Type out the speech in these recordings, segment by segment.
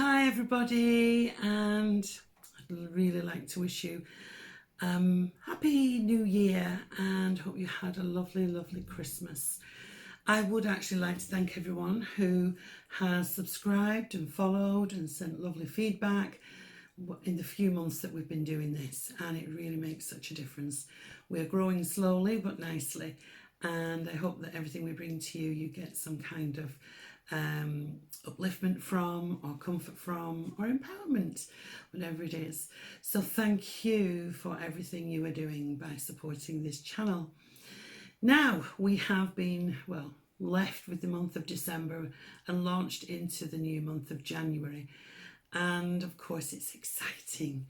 Hi everybody, and I'd really like to wish you happy new year and hope you had a lovely Christmas. I would actually like to thank everyone who has subscribed and followed and sent lovely feedback in the few months that we've been doing this, and it really makes such a difference. We're growing slowly but nicely, and I hope that everything we bring to you, you get some kind of upliftment from, or comfort from, or empowerment, whatever it is. So thank you for everything you are doing by supporting this channel. Now we have been, well, left with the month of December and launched into the new month of January. And of course it's exciting.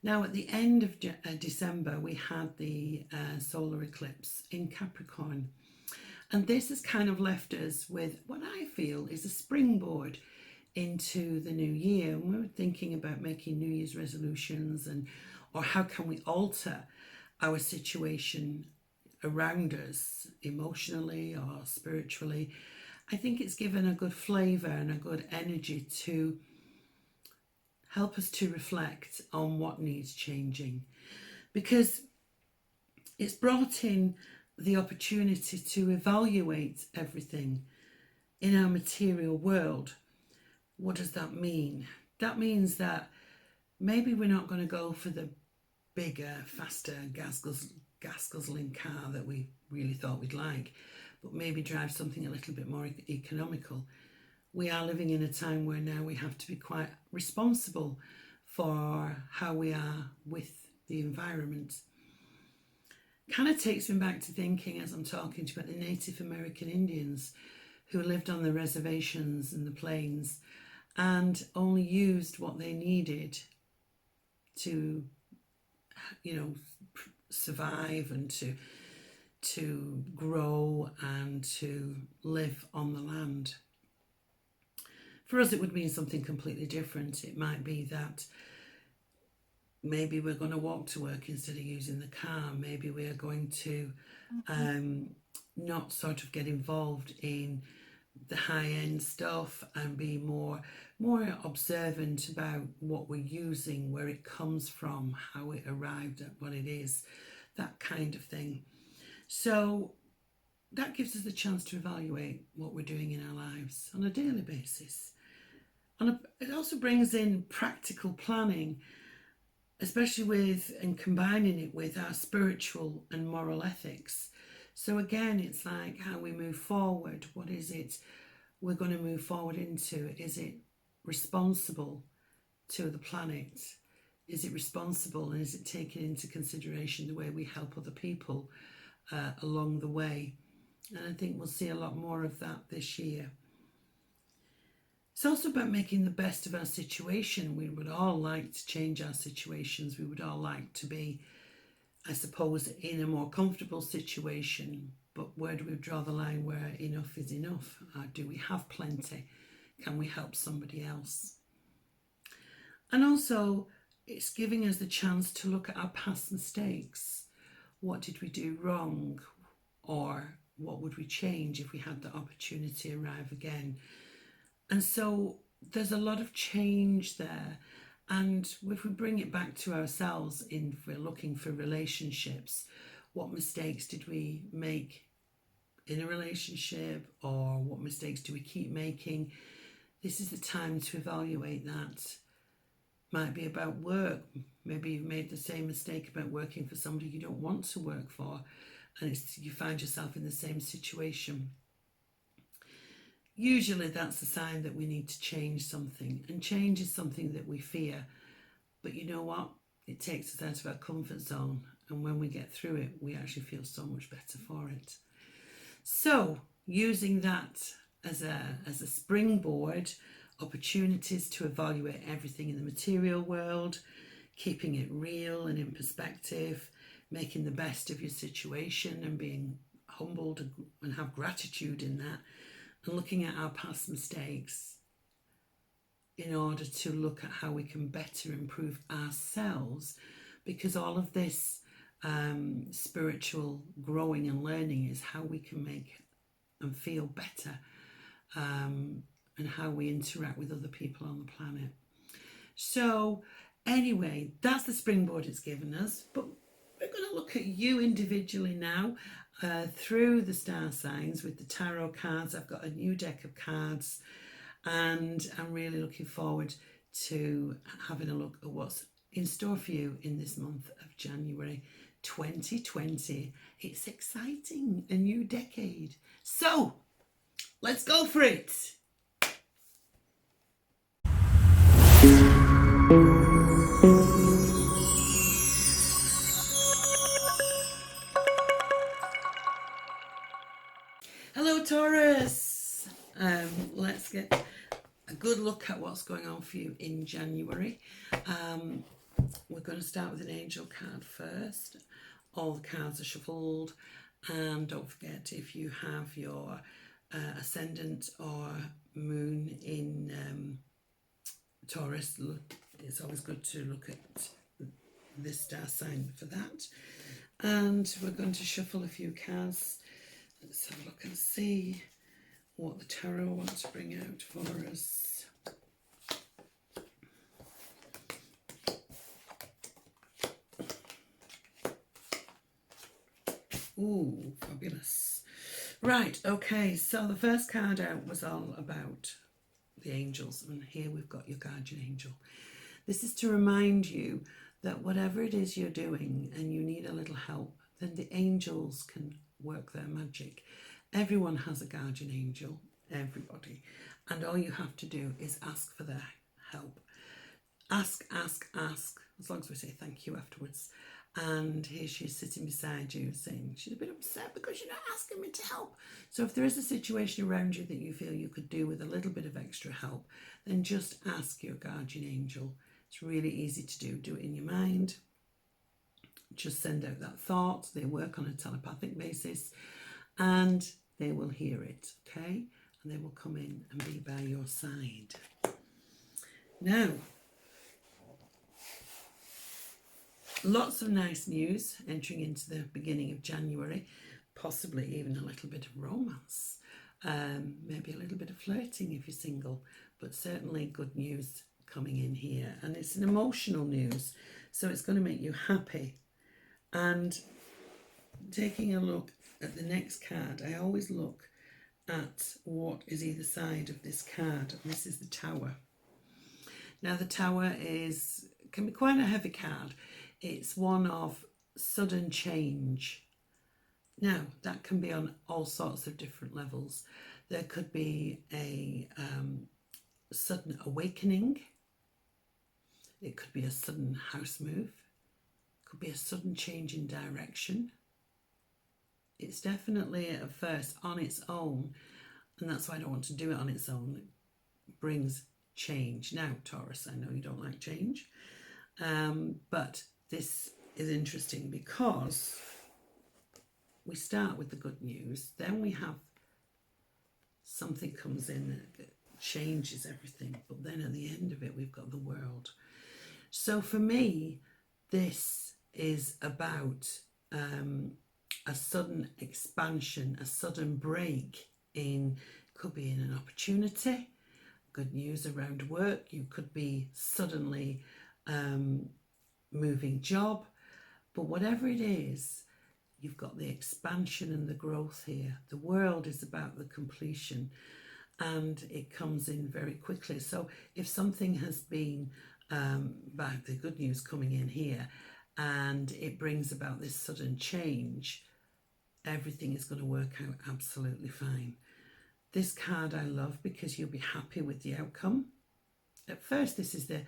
Now at the end of December we had the solar eclipse in Capricorn. And this has kind of left us with what I feel is a springboard into the new year. And we're thinking about making New Year's resolutions or how can we alter our situation around us emotionally or spiritually. I think it's given a good flavour and a good energy to help us to reflect on what needs changing, because it's brought in the opportunity to evaluate everything in our material world. What does that mean? That means that maybe we're not going to go for the bigger, faster, gas guzzling car that we really thought we'd like, but maybe drive something a little bit more economical. We are living in a time where now we have to be quite responsible for how we are with the environment. Kind of takes me back to thinking, as I'm talking to you, about the Native American Indians who lived on the reservations and the plains and only used what they needed to, survive and to grow and to live on the land. For us, it would mean something completely different. It might be that maybe we're going to walk to work instead of using the car. Maybe we are going to not sort of get involved in the high-end stuff and be more observant about what we're using, where it comes from, how it arrived at what it is, that kind of thing. So that gives us the chance to evaluate what we're doing in our lives on a daily basis. And it also brings in practical planning, especially with and combining it with our spiritual and moral ethics. So again, it's like how we move forward. What is it we're going to move forward into? Is it responsible to the planet? Is it responsible, and is it taking into consideration the way we help other people along the way? And I think we'll see a lot more of that this year. It's also about making the best of our situation. We would all like to change our situations. We would all like to be, I suppose, in a more comfortable situation. But where do we draw the line where enough is enough? Do we have plenty? Can we help somebody else? And also, it's giving us the chance to look at our past mistakes. What did we do wrong? Or what would we change if we had the opportunity arrive again? And so there's a lot of change there. And if we bring it back to ourselves, if we're looking for relationships, what mistakes did we make in a relationship, or what mistakes do we keep making? This is the time to evaluate that. Might be about work. Maybe you've made the same mistake about working for somebody you don't want to work for, and you find yourself in the same situation. Usually that's a sign that we need to change something, and change is something that we fear. But you know what? It takes us out of our comfort zone, and when we get through it, we actually feel so much better for it. So using that as a springboard, opportunities to evaluate everything in the material world, keeping it real and in perspective, making the best of your situation and being humbled and have gratitude in that, and looking at our past mistakes in order to look at how we can better improve ourselves, because all of this spiritual growing and learning is how we can make and feel better, and how we interact with other people on the planet. So anyway, that's the springboard it's given us, but we're going to look at you individually now through the star signs with the tarot cards. I've got a new deck of cards, and I'm really looking forward to having a look at what's in store for you in this month of January 2020. It's exciting, a new decade. So let's go for it. Hello, Taurus. Let's get a good look at what's going on for you in January. We're going to start with an angel card first. All the cards are shuffled, and don't forget, if you have your ascendant or moon in Taurus, it's always good to look at this star sign for that. And we're going to shuffle a few cards. Let's have a look and see what the tarot wants to bring out for us. Ooh, fabulous. Right, okay, so the first card out was all about the angels, and here we've got your guardian angel. This is to remind you that whatever it is you're doing and you need a little help, then the angels can work their magic. Everyone has a guardian angel, everybody, and all you have to do is ask for their help. Ask, as long as we say thank you afterwards. And here she is sitting beside you saying she's a bit upset because you're not asking me to help. So if there is a situation around you that you feel you could do with a little bit of extra help, then just ask your guardian angel. It's really easy to do. Do it in your mind. Just send out that thought. They work on a telepathic basis and they will hear it, okay? And they will come in and be by your side. Now, lots of nice news entering into the beginning of January, possibly even a little bit of romance, maybe a little bit of flirting if you're single, but certainly good news coming in here. And it's an emotional news, so it's going to make you happy. And taking a look at the next card, I always look at what is either side of this card, and this is the Tower. Now the Tower can be quite a heavy card. It's one of sudden change. Now that can be on all sorts of different levels. There could be a sudden awakening. It could be a sudden house move. Could be a sudden change in direction. It's definitely at first on its own, and that's why I don't want to do it on its own. It brings change. Now, Taurus, I know you don't like change, but this is interesting because we start with the good news, then we have something comes in that changes everything, but then at the end of it we've got the world. So for me, this is about a sudden expansion, a sudden break in, could be in an opportunity, good news around work, you could be suddenly moving job, but whatever it is, you've got the expansion and the growth here. The world is about the completion and it comes in very quickly. So if something has been about the good news coming in here and it brings about this sudden change, everything is going to work out absolutely fine. This card I love because you'll be happy with the outcome. At first this is the,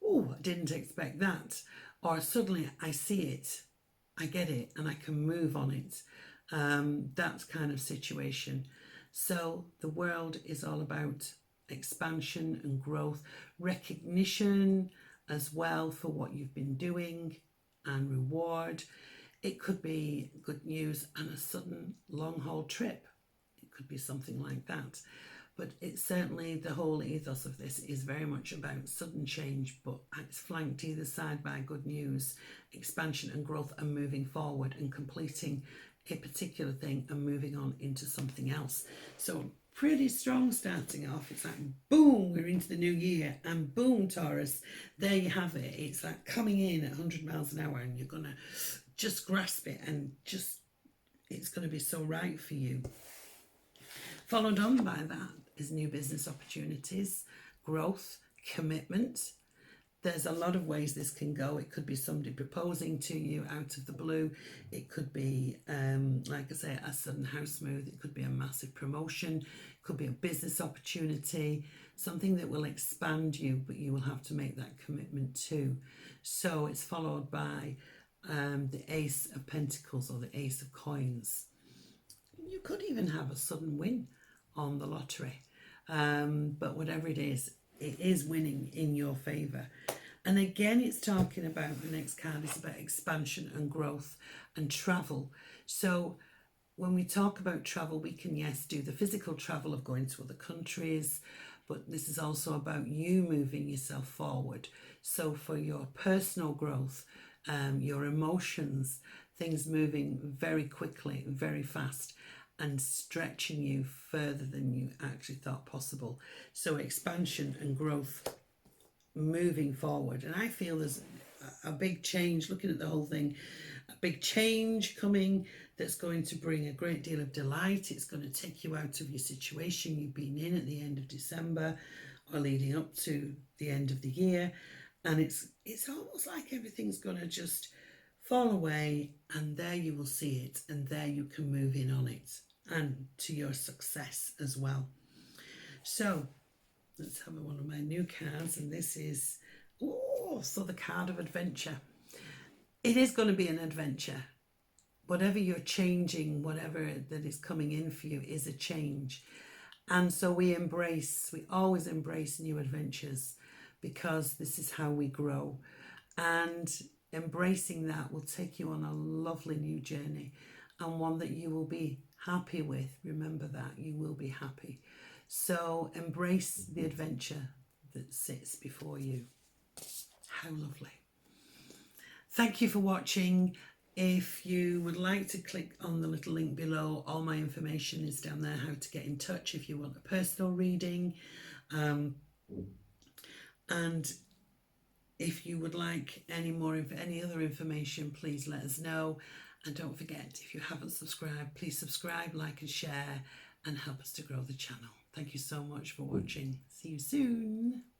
oh, I didn't expect that, or suddenly I see it, I get it, and I can move on it. That kind of situation. So the world is all about expansion and growth, recognition as well for what you've been doing, and reward. It could be good news and a sudden long haul trip. It could be something like that. But it's certainly, the whole ethos of this is very much about sudden change, but it's flanked either side by good news, expansion and growth, and moving forward and completing a particular thing and moving on into something else. So pretty strong starting off. It's like, boom, we're into the new year, and boom, Taurus, there you have it. It's like coming in at 100 miles an hour, and you're going to just grasp it, and just, it's going to be so right for you. Followed on by that is new business opportunities, growth, commitment. There's a lot of ways this can go. It could be somebody proposing to you out of the blue. It could be, like I say, a sudden house move. It could be a massive promotion. It could be a business opportunity, something that will expand you, but you will have to make that commitment too. So it's followed by the Ace of Pentacles or the Ace of Coins. You could even have a sudden win on the lottery. But whatever it is winning in your favour. And again, it's talking about, the next card is about expansion and growth and travel. So when we talk about travel, we can, yes, do the physical travel of going to other countries, but this is also about you moving yourself forward. So for your personal growth, your emotions, things moving very quickly, very fast, and stretching you further than you actually thought possible. So expansion and growth moving forward. And I feel there's a big change, looking at the whole thing, a big change coming that's going to bring a great deal of delight. It's going to take you out of your situation you've been in at the end of December or leading up to the end of the year. And it's almost like everything's going to just fall away, and there you will see it, and there you can move in on it, and to your success as well. So let's have one of my new cards, and this is, so the card of adventure. It is going to be an adventure. Whatever you're changing, whatever that is coming in for you is a change. And so we always embrace new adventures, because this is how we grow. And embracing that will take you on a lovely new journey, and one that you will be happy with. Remember that, you will be happy. So embrace the adventure that sits before you. How lovely. Thank you for watching. If you would like to click on the little link below, all my information is down there, how to get in touch if you want a personal reading. And if you would like any other information, please let us know. And don't forget, if you haven't subscribed, please subscribe, like and share, and help us to grow the channel. Thank you so much for watching. See you soon.